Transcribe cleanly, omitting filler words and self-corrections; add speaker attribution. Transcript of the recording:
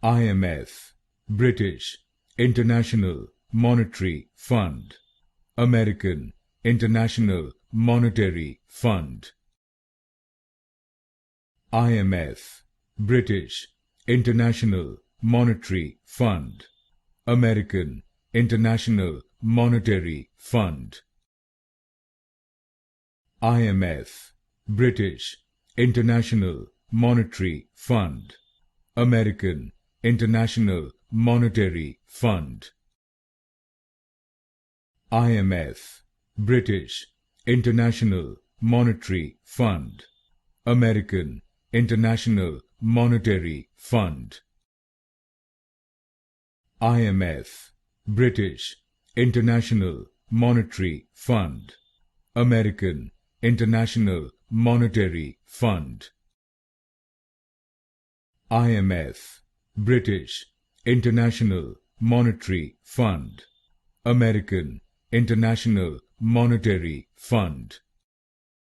Speaker 1: IMF, British International Monetary Fund, American International Monetary Fund. IMF, British International Monetary Fund, American International Monetary Fund. IMF, British International Monetary Fund, American International Monetary Fund. IMF, British International Monetary Fund, American International Monetary Fund. IMF, British International Monetary Fund, American International Monetary Fund. IMF, British International Monetary Fund, American International Monetary Fund.